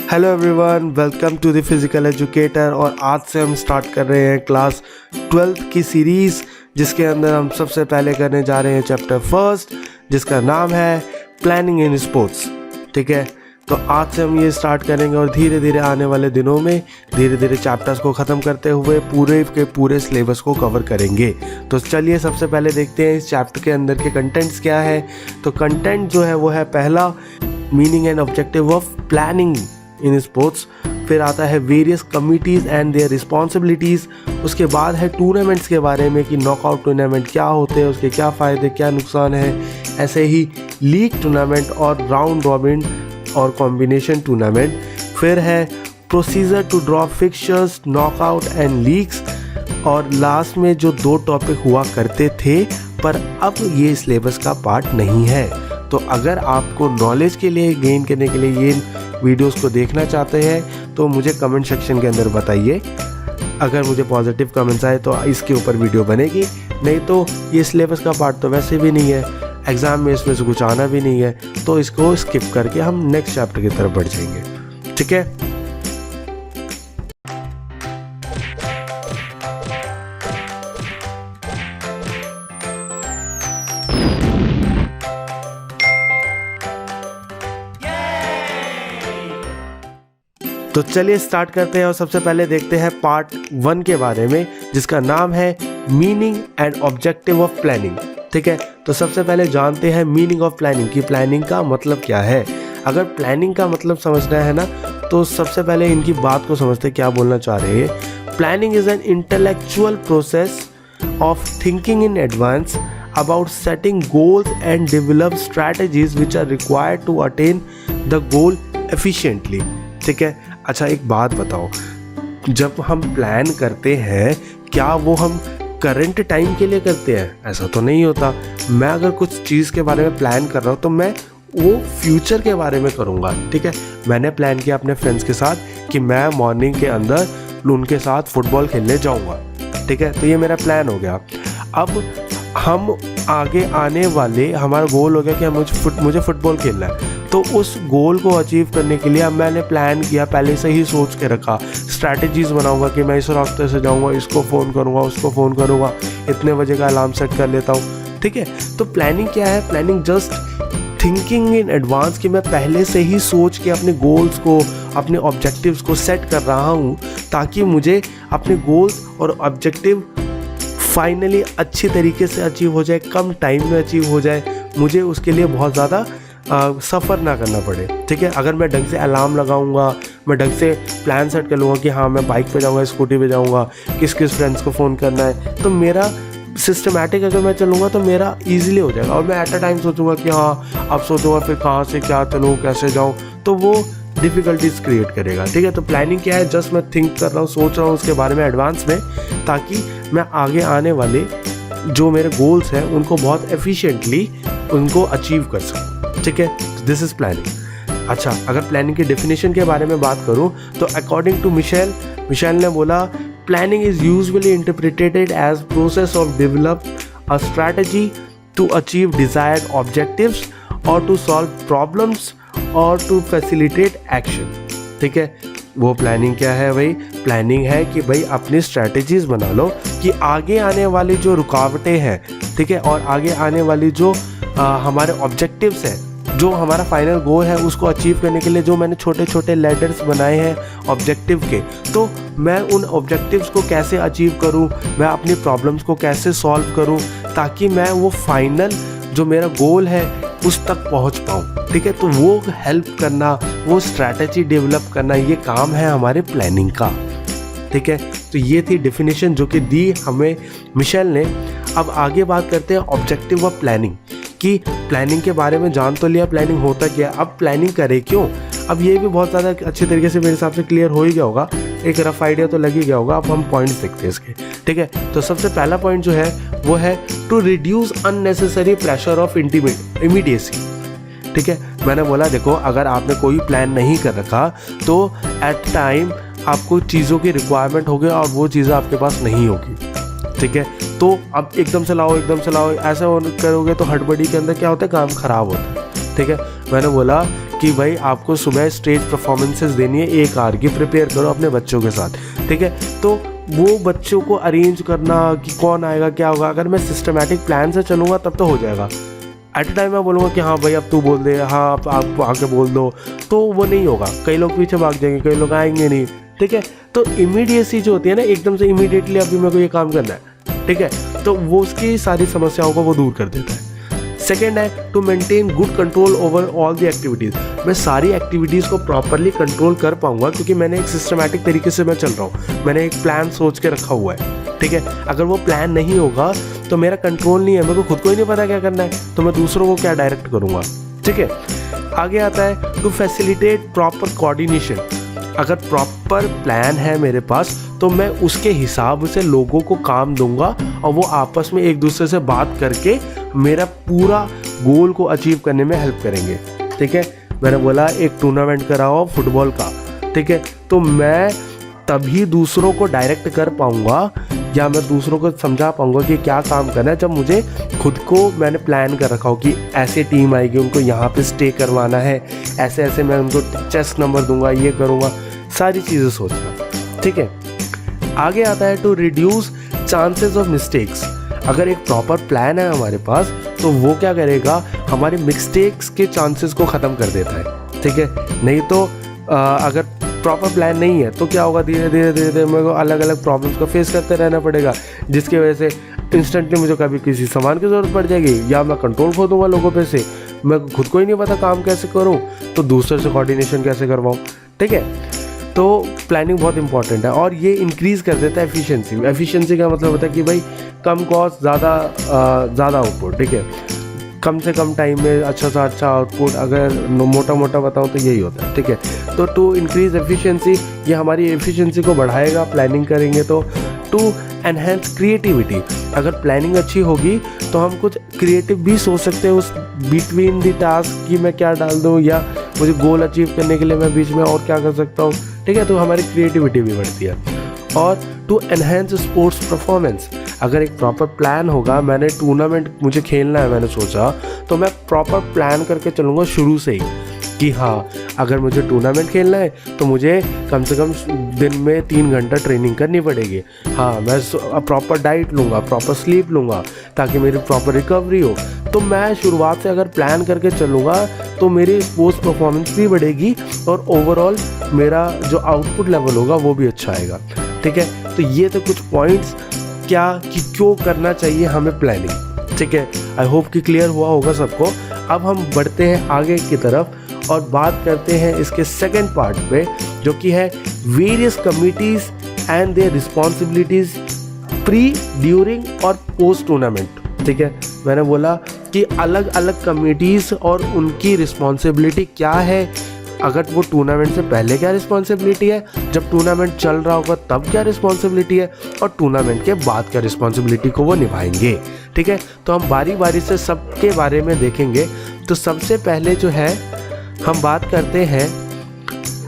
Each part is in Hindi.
Hello everyone, welcome to the physical educator. और आज से हम स्टार्ट कर रहे हैं क्लास 12th की सीरीज़, जिसके अंदर हम सबसे पहले करने जा रहे हैं चैप्टर फर्स्ट, जिसका नाम है प्लानिंग इन स्पोर्ट्स। ठीक है, तो आज से हम ये स्टार्ट करेंगे और धीरे धीरे आने वाले दिनों में धीरे धीरे चैप्टर्स को ख़त्म करते हुए पूरे के पूरे सिलेबस को कवर करेंगे। तो चलिए सबसे पहले देखते हैं इस चैप्टर के अंदर के कंटेंट्स क्या है। तो कंटेंट जो है वो है पहला, meaning and objective of planning in sports. फिर आता है various committees and their responsibilities. उसके बाद है टूर्नामेंट्स के बारे में कि नॉकआउट टूर्नामेंट क्या होते हैं, उसके क्या फ़ायदे क्या नुकसान है। ऐसे ही लीग टूर्नामेंट और राउंड रॉबिन और कॉम्बिनेशन टूर्नामेंट। फिर है procedure to draw fixtures, knockout and leagues. और लास्ट में जो 2 टॉपिक हुआ करते थे पर अब ये सिलेबस का पार्ट नहीं है। तो अगर आपको नॉलेज के लिए गेन करने के लिए ये वीडियोस को देखना चाहते हैं तो मुझे कमेंट सेक्शन के अंदर बताइए। अगर मुझे पॉजिटिव कमेंट्स आए तो इसके ऊपर वीडियो बनेगी, नहीं तो ये सिलेबस का पार्ट तो वैसे भी नहीं है, एग्ज़ाम में इसमें से कुछ आना भी नहीं है, तो इसको स्किप करके हम नेक्स्ट चैप्टर की तरफ बढ़ जाएंगे। ठीक है, तो चलिए स्टार्ट करते हैं और सबसे पहले देखते हैं पार्ट 1 के बारे में, जिसका नाम है meaning and objective of planning. ठीक है, तो सबसे पहले जानते हैं मीनिंग ऑफ प्लानिंग की प्लानिंग का मतलब क्या है। अगर प्लानिंग का मतलब समझना है ना, तो सबसे पहले इनकी बात को समझते क्या बोलना चाह रहे हैं। Planning is an intellectual process of thinking in advance about setting goals and develop strategies which are required to attain the goal efficiently। ठीक है, अच्छा एक बात बताओ, जब हम प्लान करते हैं क्या वो हम करंट टाइम के लिए करते हैं? ऐसा तो नहीं होता। मैं अगर कुछ चीज़ के बारे में प्लान कर रहा हूँ तो मैं वो फ्यूचर के बारे में करूँगा। ठीक है, मैंने प्लान किया अपने फ्रेंड्स के साथ कि मैं मॉर्निंग के अंदर उनके साथ फुटबॉल खेलने जाऊँगा। ठीक है, तो ये मेरा प्लान हो गया। अब हम आगे आने वाले, हमारा गोल हो गया कि मुझे फुटबॉल खेलना है, तो उस गोल को अचीव करने के लिए अब मैंने प्लान किया, पहले से ही सोच के रखा, स्ट्रैटेजीज़ बनाऊंगा कि मैं इस रास्ते से जाऊंगा, इसको फ़ोन करूंगा, उसको फ़ोन करूंगा, इतने बजे का अलार्म सेट कर लेता हूं। ठीक है, तो प्लानिंग क्या है? Planning just thinking in advance, कि मैं पहले से ही सोच के अपने गोल्स को, अपने ऑब्जेक्टिव्स को सेट कर रहा हूँ ताकि मुझे अपने गोल्स और ऑब्जेक्टिव फाइनली अच्छी तरीके से अचीव हो जाए, कम टाइम में अचीव हो जाए, मुझे उसके लिए बहुत ज़्यादा सफ़र ना करना पड़े। ठीक है, अगर मैं ढंग से अलार्म लगाऊंगा, मैं ढंग से प्लान सेट कर लूँगा कि हाँ मैं बाइक पे जाऊँगा, स्कूटी पे जाऊँगा, किस किस फ्रेंड्स को फ़ोन करना है, तो मेरा सिस्टमैटिक अगर मैं चलूँगा तो मेरा ईजिली हो जाएगा। और मैं एट अ टाइम सोचूंगा कि हाँ अब सोचूंगा फिर कहाँ से क्या चलूँ, कैसे जाऊँ, तो वो डिफ़िकल्टीज क्रिएट करेगा। ठीक है, तो प्लानिंग क्या है? जस्ट मैं थिंक कर रहा हूँ, सोच रहा हूँ उसके बारे में एडवांस में, ताकि मैं आगे आने वाले जो मेरे गोल्स हैं उनको बहुत एफिशिएंटली उनको अचीव कर सकूँ। ठीक है, दिस इज़ प्लानिंग। अच्छा, अगर प्लानिंग की डेफिनेशन के बारे में बात करूँ तो अकॉर्डिंग टू मिशेल ने बोला, planning is usually interpreted as process of develop a strategy to achieve desired objectives और टू सॉल्व प्रॉब्लम्स और टू फैसिलिटेट एक्शन। ठीक है, वो प्लानिंग क्या है भाई? प्लानिंग है कि भाई अपनी स्ट्रैटेजीज बना लो कि आगे आने वाली जो रुकावटें हैं, ठीक है, और आगे आने वाली जो हमारे ऑब्जेक्टिव्स हैं, जो हमारा फाइनल गोल है, उसको अचीव करने के लिए जो मैंने छोटे छोटे लेडर्स बनाए हैं ऑब्जेक्टिव के, तो मैं उन ऑब्जेक्टिव्स को कैसे अचीव करूं, मैं अपनी प्रॉब्लम्स को कैसे सॉल्व करूं, ताकि मैं वो फाइनल जो मेरा गोल है उस तक पहुंच पाऊं। ठीक है, तो वो हेल्प करना, वो स्ट्रैटेजी डेवलप करना, ये काम है हमारे प्लानिंग का। ठीक है, तो ये थी डेफिनेशन जो कि दी हमें मिशेल ने। अब आगे बात करते हैं ऑब्जेक्टिव ऑफ प्लानिंग, कि प्लानिंग के बारे में जान तो लिया प्लानिंग होता क्या, अब प्लानिंग करें क्यों। अब ये भी बहुत ज़्यादा अच्छे तरीके से मेरे हिसाब से क्लियर हो ही गया होगा, एक रफ आइडिया तो लग ही गया होगा। अब हम पॉइंट्स देखते हैं इसके। ठीक है, तो सबसे पहला पॉइंट जो है वो है to reduce unnecessary pressure of immediacy. ठीक है, मैंने बोला देखो, अगर आपने कोई प्लान नहीं कर रखा तो एट टाइम आपको चीज़ों की रिक्वायरमेंट होगी और वो चीज़ें आपके पास नहीं होगी। ठीक है, तो अब एकदम से लाओ ऐसा करोगे तो हड़बड़ी के अंदर क्या होता है, काम खराब होता है। ठीक है, मैंने बोला कि भाई आपको सुबह स्टेज परफॉर्मेंसेस देनी है 1 आवर की, प्रिपेयर करो अपने बच्चों के साथ, ठीक है। तो वो बच्चों को अरेंज करना कि कौन आएगा क्या होगा, अगर मैं सिस्टमेटिक प्लान से चलूँगा तब तो हो जाएगा। एट ए टाइम मैं बोलूँगा कि हाँ भाई अब तू बोल दे, हाँ आप आके बोल दो, तो वो नहीं होगा। कई लोग पीछे भाग जाएंगे, कई लोग आएंगे नहीं, ठीक है। तो इमीडिएसी जो होती है ना, एकदम से इमीडिएटली अभी मेरे को ये काम करना है, ठीक है, तो वो उसकी सारी समस्याओं को वो दूर कर देता है। सेकेंड है to maintain good control over all the activities. मैं सारी एक्टिविटीज़ को प्रॉपरली कंट्रोल कर पाऊंगा क्योंकि मैंने एक सिस्टमैटिक तरीके से मैं चल रहा हूँ, मैंने एक प्लान सोच के रखा हुआ है, ठीक है। अगर वो प्लान नहीं होगा तो मेरा कंट्रोल नहीं है, मेरे को खुद को ही नहीं पता क्या करना है, तो मैं दूसरों को क्या डायरेक्ट करूँगा, ठीक है। आगे आता है टू फैसिलिटेट प्रॉपर कोऑर्डिनेशन। अगर प्रॉपर प्लान है मेरे पास तो मैं उसके हिसाब से लोगों को काम दूंगा और वो आपस में एक दूसरे से बात करके मेरा पूरा गोल को अचीव करने में हेल्प करेंगे, ठीक है। मैंने बोला एक टूर्नामेंट कराओ फुटबॉल का, ठीक है, तो मैं तभी दूसरों को डायरेक्ट कर पाऊंगा या मैं दूसरों को समझा पाऊंगा कि क्या काम करना है जब मुझे खुद को मैंने प्लान कर रखा हो कि ऐसे टीम आएगी, उनको यहाँ पे स्टे करवाना है, ऐसे ऐसे मैं उनको चेस्ट नंबर दूंगा, ये करूँगा, सारी चीज़ें सोचना, ठीक है। आगे आता है to reduce chances of mistakes. अगर एक प्रॉपर प्लान है हमारे पास तो वो क्या करेगा, हमारे मिस्टेक्स के चांसेस को ख़त्म कर देता है, ठीक है। नहीं तो अगर प्रॉपर प्लान नहीं है तो क्या होगा, धीरे धीरे मेरे को अलग अलग प्रॉब्लम्स को फेस करते रहना पड़ेगा, जिसकी वजह से इंस्टेंटली मुझे कभी किसी सामान की ज़रूरत पड़ जाएगी या मैं कंट्रोल खो दूंगा लोगों पे से, मैं खुद को ही नहीं पता काम कैसे करूँ तो दूसरे से कोऑर्डिनेशन कैसे करवाऊँ, ठीक है। तो प्लानिंग बहुत इंपॉर्टेंट है और ये इंक्रीज़ कर देता है एफिशिएंसी। एफिशिएंसी का मतलब होता है कि भाई कम कॉस्ट ज़्यादा आउटपुट, ठीक है, कम से कम टाइम में अच्छा सा अच्छा आउटपुट। अगर मोटा मोटा बताऊं तो यही होता है, ठीक है। तो टू इंक्रीज एफिशिएंसी, ये हमारी एफिशिएंसी को बढ़ाएगा प्लानिंग करेंगे तो। टू एनहेंस क्रिएटिविटी, अगर प्लानिंग अच्छी होगी तो हम कुछ क्रिएटिव भी सोच सकते हैं उस बिटवीन द टास्क कि मैं क्या डाल दूँ या मुझे गोल अचीव करने के लिए मैं बीच में और क्या कर सकता हूँ, ठीक है। तो हमारी क्रिएटिविटी भी बढ़ती है। और टू एनहेंस स्पोर्ट्स परफॉर्मेंस, अगर एक प्रॉपर प्लान होगा, मैंने टूर्नामेंट मुझे खेलना है मैंने सोचा, तो मैं प्रॉपर प्लान करके चलूँगा शुरू से ही कि हाँ अगर मुझे टूर्नामेंट खेलना है तो मुझे कम से कम दिन में 3 घंटा ट्रेनिंग करनी पड़ेगी, हाँ मैं प्रॉपर डाइट लूँगा, प्रॉपर स्लीप लूँगा ताकि मेरी प्रॉपर रिकवरी हो। तो मैं शुरुआत से अगर प्लान करके चलूँगा तो मेरी स्पोर्ट्स परफॉर्मेंस भी बढ़ेगी और ओवरऑल मेरा जो आउटपुट लेवल होगा वो भी अच्छा आएगा, ठीक है। तो ये तो कुछ पॉइंट्स क्या कि क्यों करना चाहिए हमें प्लानिंग, ठीक है। आई होप कि क्लियर हुआ होगा सबको। अब हम बढ़ते हैं आगे की तरफ और बात करते हैं इसके सेकंड पार्ट पे, जो कि है various committees and their responsibilities pre, during और पोस्ट टूर्नामेंट, ठीक है। मैंने बोला कि अलग अलग कमिटीज़ और उनकी रिस्पॉन्सिबिलिटी क्या है, अगर वो टूर्नामेंट से पहले क्या रिस्पॉन्सिबिलिटी है, जब टूर्नामेंट चल रहा होगा तब क्या रिस्पॉन्सिबिलिटी है और टूर्नामेंट के बाद क्या रिस्पॉन्सिबिलिटी को वो निभाएंगे, ठीक है। तो हम बारी बारी से सबके बारे में देखेंगे। तो सबसे पहले जो है हम बात करते हैं,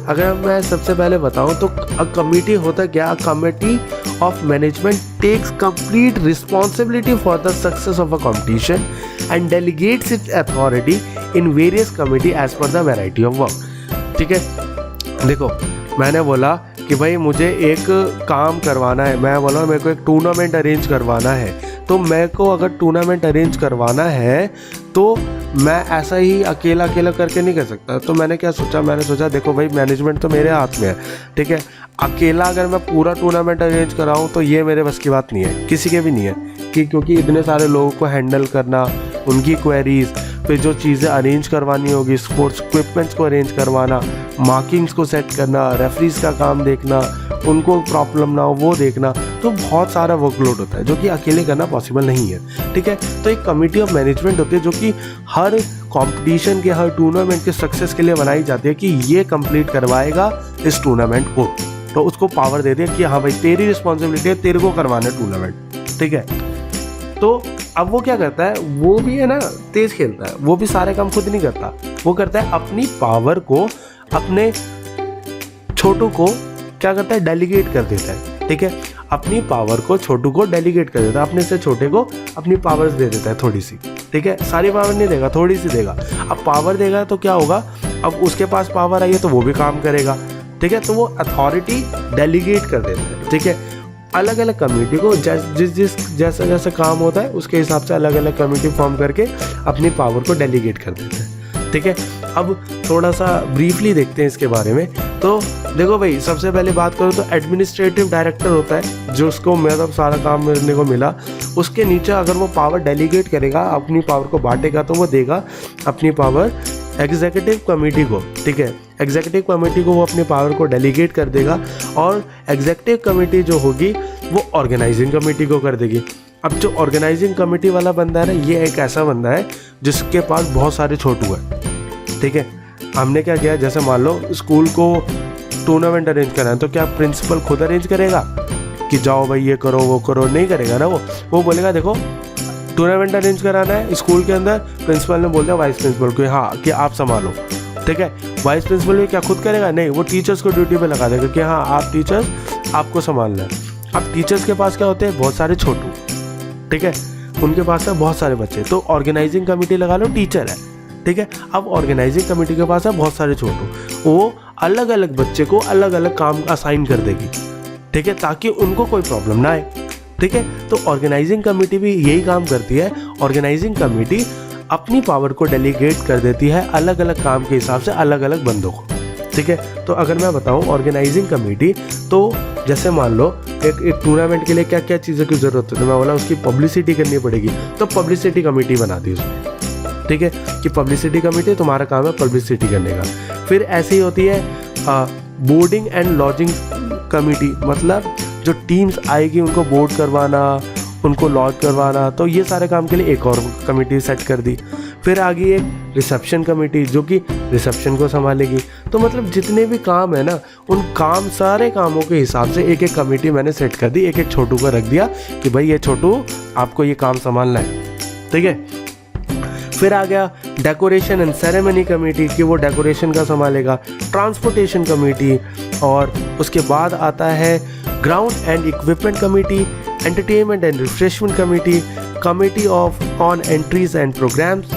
अगर मैं सबसे पहले बताऊं तो अ कमिटी होता क्या, a committee of management takes complete responsibility for the success of a competition and delegates its authority in various committee as per the variety of work, ठीक है। देखो मैंने बोला कि भाई मुझे एक काम करवाना है, मैं बोला मेरे को एक टूर्नामेंट अरेंज करवाना है, तो मेरे को अगर टूर्नामेंट अरेंज करवाना है तो मैं ऐसा ही अकेला करके नहीं कर सकता। तो मैंने क्या सोचा, मैंने सोचा देखो भाई मैनेजमेंट तो मेरे हाथ में है, ठीक है। अकेला अगर मैं पूरा टूर्नामेंट अरेंज कराऊँ तो ये मेरे बस की बात नहीं है, किसी के भी नहीं है, कि क्योंकि इतने सारे लोगों को हैंडल करना, उनकी क्वेरीज, फिर जो चीज़ें अरेंज करवानी होगी, स्पोर्ट्स इक्विपमेंट्स को अरेंज करवाना, मार्किंग्स को सेट करना, रेफरीज का काम देखना, उनको प्रॉब्लम ना हो वो देखना, तो बहुत सारा वर्कलोड होता है जो कि अकेले करना पॉसिबल नहीं है, ठीक है। तो एक कमिटी ऑफ मैनेजमेंट होती है जो कि हर कंपटीशन के, हर टूर्नामेंट के सक्सेस के लिए बनाई जाती है कि ये कंप्लीट करवाएगा इस टूर्नामेंट को, तो उसको पावर दे दिया कि हाँ भाई तेरी रिस्पॉन्सिबिलिटी है, तेरे को करवाना है टूर्नामेंट, ठीक है। तो अब वो क्या करता है, वो भी है ना तेज खेलता है, वो भी सारे काम खुद नहीं करता, वो करता है अपनी पावर को अपने छोटू को क्या करता है, डेलीगेट कर देता है, ठीक है। अपनी पावर को छोटू को डेलीगेट कर देता है, अपने से छोटे को अपनी पावर्स दे देता है थोड़ी सी, ठीक है। सारी पावर नहीं देगा, थोड़ी सी देगा। अब पावर देगा तो क्या होगा, अब उसके पास पावर आई है तो वो भी काम करेगा, ठीक है। तो वो अथॉरिटी डेलीगेट कर देता है, ठीक है। अलग अलग कमेटी को जैसा जैसा काम होता है उसके हिसाब से अलग अलग कमेटी फॉर्म करके अपनी पावर को डेलीगेट कर देते हैं, ठीक है। अब थोड़ा सा ब्रीफली देखते हैं इसके बारे में। तो देखो भाई, सबसे पहले बात करो तो एडमिनिस्ट्रेटिव डायरेक्टर होता है जो उसको मतलब सारा काम करने को मिला, उसके नीचे अगर वो पावर डेलीगेट करेगा, अपनी पावर को बांटेगा, तो वो देगा अपनी पावर एग्जीक्यूटिव कमेटी को, ठीक है। एग्जीक्यूटिव कमेटी को वो अपनी पावर को डेलीगेट कर देगा और एग्जीक्यूटिव कमेटी जो होगी वो ऑर्गेनाइजिंग कमेटी को कर देगी। अब जो ऑर्गेनाइजिंग कमेटी वाला बंदा है ना, ये एक ऐसा बंदा है जिसके पास बहुत सारे छोटू हैं, ठीक है। हमने क्या किया, जैसे मान लो स्कूल को टूर्नामेंट अरेंज करना है, तो क्या प्रिंसिपल खुद अरेंज करेगा कि जाओ भाई ये करो वो करो? नहीं करेगा ना। वो बोलेगा देखो टूर्नामेंट अरेंज कराना है स्कूल के अंदर, प्रिंसिपल ने बोल दिया वाइस प्रिंसिपल को हाँ कि आप संभालो, ठीक है। वाइस प्रिंसिपल भी क्या खुद करेगा? नहीं, वो टीचर्स को ड्यूटी पे लगा देगा कि हाँ आप टीचर्स आपको संभालना है। अब टीचर्स के पास क्या होते हैं? बहुत सारे छोटू, ठीक है, उनके पास है बहुत सारे बच्चे, तो ऑर्गेनाइजिंग कमेटी लगा लो, टीचर है, ठीक है। अब ऑर्गेनाइजिंग कमेटी के पास है बहुत सारे छोटू, वो अलग अलग बच्चे को अलग अलग काम असाइन कर देगी, ठीक है, ताकि उनको कोई प्रॉब्लम ना आए, ठीक है। तो ऑर्गेनाइजिंग कमेटी भी यही काम करती है। ऑर्गेनाइजिंग कमेटी अपनी पावर को डेलीगेट कर देती है अलग अलग काम के हिसाब से अलग अलग बंदों को, ठीक है। तो अगर मैं बताऊं ऑर्गेनाइजिंग कमेटी, तो जैसे मान लो एक टूर्नामेंट के लिए क्या क्या चीज़ों की ज़रूरत है, तो मैं बोला उसकी पब्लिसिटी करनी पड़ेगी, तो पब्लिसिटी कमेटी बना दी उसमें, ठीक है, कि पब्लिसिटी कमेटी तुम्हारा काम है पब्लिसिटी करने का। फिर ऐसे ही होती है बोर्डिंग एंड लॉजिंग कमेटी, मतलब जो टीम्स आएगी उनको बोर्ड करवाना, उनको लॉज करवाना, तो ये सारे काम के लिए एक और कमेटी सेट कर दी। फिर आगे एक रिसेप्शन कमेटी जो कि रिसेप्शन को संभालेगी। तो मतलब जितने भी काम है ना, उन काम सारे कामों के हिसाब से एक एक कमेटी मैंने सेट कर दी, एक एक छोटू को रख दिया कि भाई ये छोटू आपको ये काम संभालना है, ठीक है। फिर आ गया डेकोरेशन एंड सेरेमनी कमेटी कि वो डेकोरेशन का संभालेगा। ट्रांसपोर्टेशन कमेटी, और उसके बाद आता है ground and equipment committee, entertainment and refreshment committee, committee of on entries and programmes,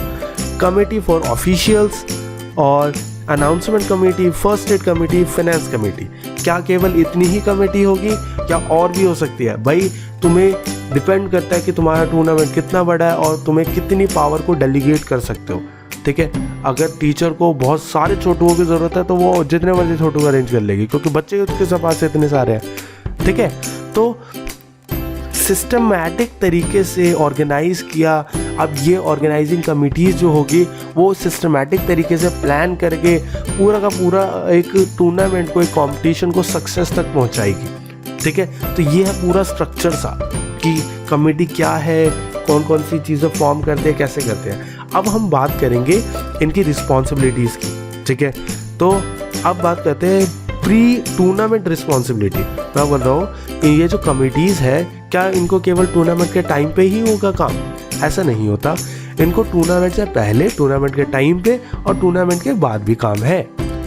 committee for officials, और announcement committee, first aid committee, finance committee. क्या केवल इतनी ही कमेटी होगी? क्या और भी हो सकती है? भाई तुम्हें डिपेंड करता है कि तुम्हारा टूर्नामेंट कितना बड़ा है और तुम्हें कितनी पावर को डेलीगेट कर सकते हो, ठीक है। अगर टीचर को बहुत सारे छोटुओं की ज़रूरत है तो वो जितने मर्जी छोटू अरेंज कर लेगी, क्योंकि बच्चे उसके पास से इतने सारे हैं, ठीक है। तो सिस्टमैटिक तरीके से ऑर्गेनाइज किया। अब ये ऑर्गेनाइजिंग कमिटीज़ जो होगी वो सिस्टमैटिक तरीके से प्लान करके पूरा का पूरा एक टूर्नामेंट को, एक कॉम्पिटिशन को सक्सेस तक पहुंचाएगी, ठीक है। तो ये है पूरा स्ट्रक्चर सा कि कमेटी क्या है, कौन कौन सी चीज़ें फॉर्म करते हैं, कैसे करते हैं। अब हम बात करेंगे इनकी रिस्पॉन्सिबिलिटीज़ की, ठीक है। तो अब बात करते हैं प्री टूर्नामेंट रिस्पॉन्सिबिलिटी। मैं बोल रहा हूँ ये जो कमिटीज़ है, क्या इनको केवल टूर्नामेंट के टाइम पे ही होगा काम? ऐसा नहीं होता। इनको टूर्नामेंट से पहले, टूर्नामेंट के टाइम पे और टूर्नामेंट के बाद भी काम है,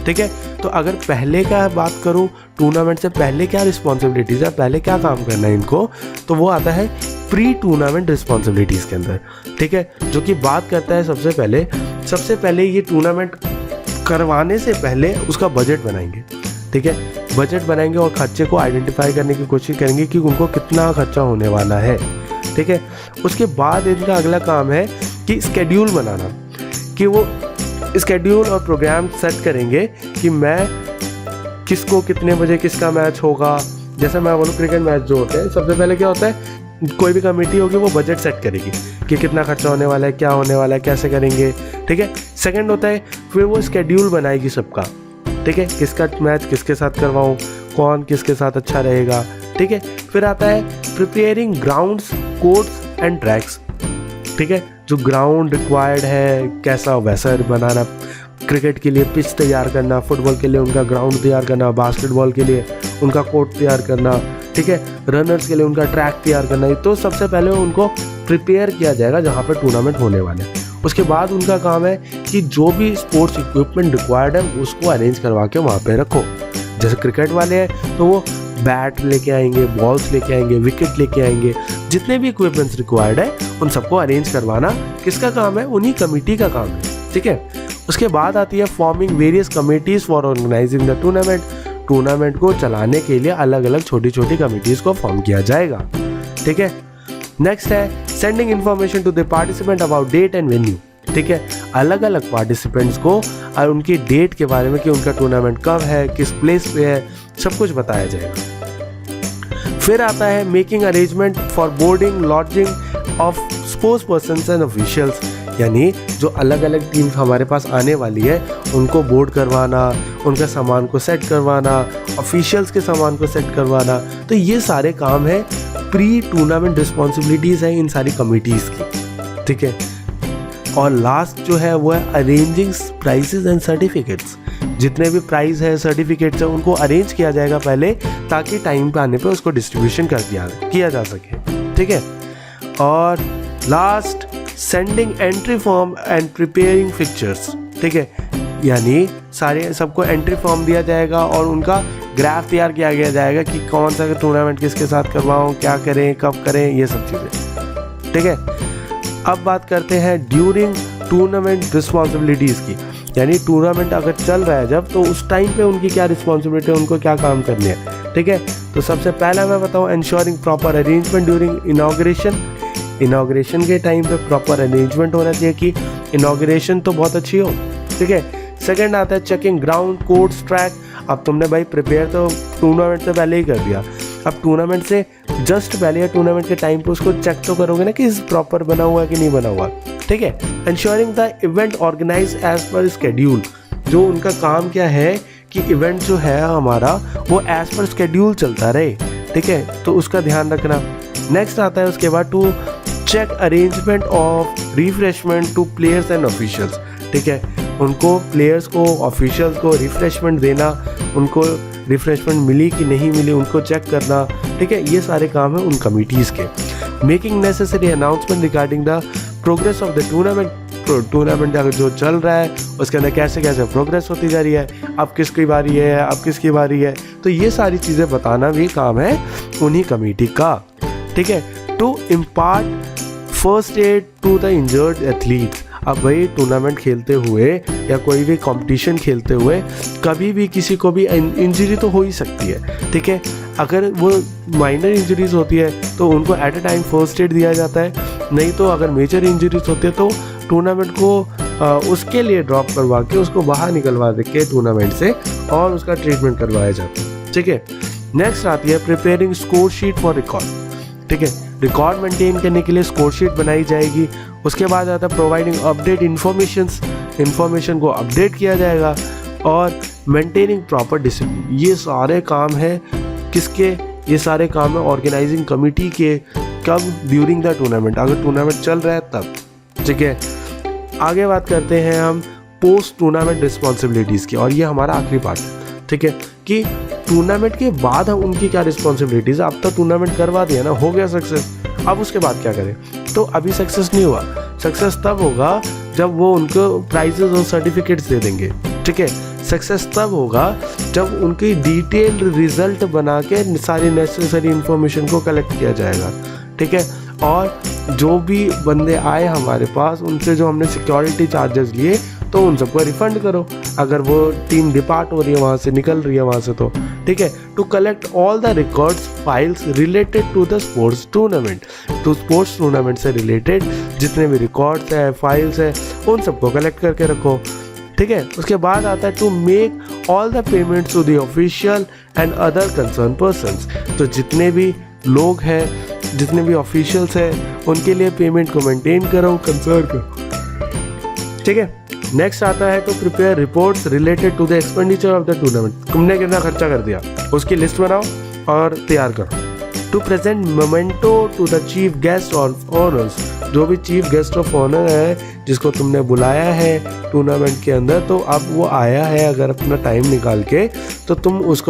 ठीक है। तो अगर पहले का बात करूँ, टूर्नामेंट से पहले क्या रिस्पॉन्सिबिलिटीज़ है, पहले क्या काम करना है इनको, तो वो आता है प्री टूर्नामेंट रिस्पॉन्सिबिलिटीज़ के अंदर, ठीक है। जो कि बात करता है सबसे पहले ये टूर्नामेंट करवाने से पहले उसका बजट बनाएंगे, ठीक है। बजट बनाएंगे और खर्चे को आइडेंटिफाई करने की कोशिश करेंगे कि उनको कितना खर्चा होने वाला है, ठीक है। उसके बाद इनका अगला काम है कि स्केड्यूल बनाना, कि वो स्केड्यूल और प्रोग्राम सेट करेंगे कि मैं किसको कितने बजे किसका मैच होगा। जैसे मैं बोलूँ क्रिकेट मैच जो होते हैं, सबसे पहले क्या होता है, कोई भी कमेटी होगी वो बजट सेट करेगी कि कितना खर्चा होने वाला है, क्या होने वाला है, कैसे करेंगे, ठीक है। सेकंड होता है फिर वो स्केड्यूल बनाएगी सबका, ठीक है, किसका मैच किसके साथ करवाऊँ, कौन किसके साथ अच्छा रहेगा, ठीक है। फिर आता है preparing grounds, courts and tracks, ठीक है। जो ग्राउंड रिक्वायर्ड है कैसा वैसा बनाना, क्रिकेट के लिए पिच तैयार करना, फुटबॉल के लिए उनका ग्राउंड तैयार करना, बास्केटबॉल के लिए उनका कोर्ट तैयार करना, ठीक है, रनर्स के लिए उनका ट्रैक तैयार करना। तो सबसे पहले उनको प्रिपेयर किया जाएगा जहाँ पर टूर्नामेंट होने वाले हैं। उसके बाद उनका काम है कि जो भी स्पोर्ट्स इक्विपमेंट रिक्वायर्ड है उसको अरेंज करवा के वहाँ पे रखो। जैसे क्रिकेट वाले हैं तो वो बैट लेके आएंगे, बॉल्स लेके आएंगे, विकेट लेके आएंगे, जितने भी इक्विपमेंट्स रिक्वायर्ड है उन सबको अरेंज करवाना किसका काम है, उन्हीं कमेटी का काम है, ठीक है। उसके बाद आती है forming various committees for organising the tournament. Tournament को चलाने के लिए अलग अलग छोटी छोटी कमिटीज़ को फॉर्म किया जाएगा, ठीक है। नेक्स्ट है sending information to the participant about date and venue, ठीक है। अलग अलग पार्टिसिपेंट्स को और उनकी डेट के बारे में कि उनका टूर्नामेंट कब है, किस प्लेस पे है, सब कुछ बताया जाएगा। फिर आता है making arrangement for boarding lodging of sports persons and officials, यानी जो अलग अलग टीम्स हमारे पास आने वाली है उनको बोर्ड करवाना, उनका सामान को सेट करवाना, ऑफिशियल्स के सामान को सेट करवाना। तो ये सारे काम है प्री टूर्नामेंट रिस्पॉन्सिबिलिटीज़ हैं इन सारी कमिटीज़ की, ठीक है। और लास्ट जो है वो है अरेंजिंग प्राइजेस एंड सर्टिफिकेट्स। जितने भी प्राइज़ है, सर्टिफिकेट्स है, उनको अरेंज किया जाएगा पहले, ताकि टाइम पे आने पे उसको डिस्ट्रीब्यूशन किया जा सके, ठीक है। और last sending entry form and preparing fixtures, ठीक है। यानी सारे सबको एंट्री फॉर्म दिया जाएगा और उनका ग्राफ तैयार किया गया जाएगा कि कौन सा टूर्नामेंट किसके साथ करवाऊँ, क्या करें, कब करें, ये सब चीज़ें, ठीक है। अब बात करते हैं ड्यूरिंग टूर्नामेंट रिस्पॉन्सिबिलिटीज़ की, यानी टूर्नामेंट अगर चल रहा है जब, तो उस टाइम पे उनकी क्या रिस्पॉन्सिबिलिटी है, उनको क्या काम करने हैं, ठीक है। तो सबसे पहला मैं बताऊँ ensuring proper arrangement during inauguration. Inauguration के टाइम पे प्रॉपर अरेंजमेंट होना चाहिए कि इनॉग्रेशन तो बहुत अच्छी हो, ठीक है। सेकंड आता है चेकिंग ग्राउंड कोर्ट्स ट्रैक। अब तुमने भाई प्रिपेयर तो टूर्नामेंट से पहले ही कर दिया, अब टूर्नामेंट से जस्ट पहले या टूर्नामेंट के टाइम पे उसको चेक तो करोगे ना कि प्रॉपर बना हुआ है कि नहीं बना हुआ, ठीक है। Ensuring the event organise as per schedule. जो उनका काम क्या है कि इवेंट जो है हमारा वो एज पर स्केड्यूल चलता रहे, ठीक है, तो उसका ध्यान रखना। नेक्स्ट आता है उसके बाद to check arrangement of refreshment to players and officials, ठीक है। उनको प्लेयर्स को, ऑफिशियल्स को रिफ्रेशमेंट देना, उनको रिफ्रेशमेंट मिली कि नहीं मिली उनको चेक करना, ठीक है। ये सारे काम हैं उन कमिटीज़ के। Making necessary announcement regarding the progress of the tournament. Tournament अगर जो चल रहा है उसके अंदर कैसे कैसे प्रोग्रेस होती जा रही है, अब किसकी बारी है, अब किसकी बारी है, तो ये सारी चीज़ें बताना भी काम है उन्हीं कमेटी का, ठीक है। To impart first aid to the injured athletes. अब भाई टूर्नामेंट खेलते हुए या कोई भी कंपटीशन खेलते हुए कभी भी किसी को भी इंजरी तो हो ही सकती है, ठीक है। अगर वो माइनर इंजरीज होती है तो उनको at a time first aid दिया जाता है, नहीं तो अगर मेजर इंजरीज होती है तो टूर्नामेंट को उसके लिए ड्रॉप करवा के उसको बाहर निकलवा दे के टूर्नामेंट से और उसका ट्रीटमेंट करवाया जाता है, ठीक है। नेक्स्ट आती है preparing score sheet for record, ठीक है। रिकॉर्ड मेंटेन करने के लिए स्कोर शीट बनाई जाएगी। उसके बाद आता है प्रोवाइडिंग अपडेट इन्फॉर्मेशन को अपडेट किया जाएगा और मेंटेनिंग प्रॉपर डिसिप्लिन। ये सारे काम है किसके, ये सारे काम है ऑर्गेनाइजिंग कमिटी के। कब? ड्यूरिंग द टूर्नामेंट, अगर टूर्नामेंट चल रहा है तब, ठीक है। आगे बात करते हैं हम पोस्ट टूर्नामेंट रिस्पॉन्सिबिलिटीज़ की, और ये हमारा आखिरी पार्ट है, ठीक है, कि टूर्नामेंट के बाद हम उनकी क्या रिस्पॉन्सिबिलिटीज़। अब तो टूर्नामेंट करवा दिया ना, हो गया सक्सेस, अब उसके बाद क्या करें। तो अभी सक्सेस नहीं हुआ, सक्सेस तब होगा जब वो उनको प्राइजेस और सर्टिफिकेट्स दे देंगे, ठीक है। सक्सेस तब होगा जब उनकी डिटेल्ड रिजल्ट बना के सारी नेसेसरी इन्फॉर्मेशन को कलेक्ट किया जाएगा, ठीक है। और जो भी बंदे आए हमारे पास उनसे जो हमने सिक्योरिटी चार्जेस लिए तो उन सबको रिफंड करो, अगर वो टीम डिपार्ट हो रही है वहाँ से, निकल रही है वहाँ से, तो ठीक है। To collect all the records files related to the sports tournament. तो स्पोर्ट्स टूर्नामेंट से रिलेटेड जितने भी रिकॉर्ड्स है, फाइल्स है, उन सबको कलेक्ट करके रखो, ठीक है। उसके बाद आता है to make all the payments to the official and other concern persons. तो जितने भी लोग हैं, जितने भी ऑफिशियल्स हैं, उनके लिए पेमेंट को मेंटेन करो, कंसर्न करो, ठीक है। नेक्स्ट आता है to prepare reports related to the expenditure of the tournament. तुमने कितना खर्चा कर दिया उसकी लिस्ट बनाओ और तैयार करो। To present memento to the chief guest of honours. जो भी चीफ गेस्ट ऑफ ऑनर है जिसको तुमने बुलाया है टूर्नामेंट के अंदर, तो अब वो आया है, अगर अपना टाइम निकाल के, तो तुम उसको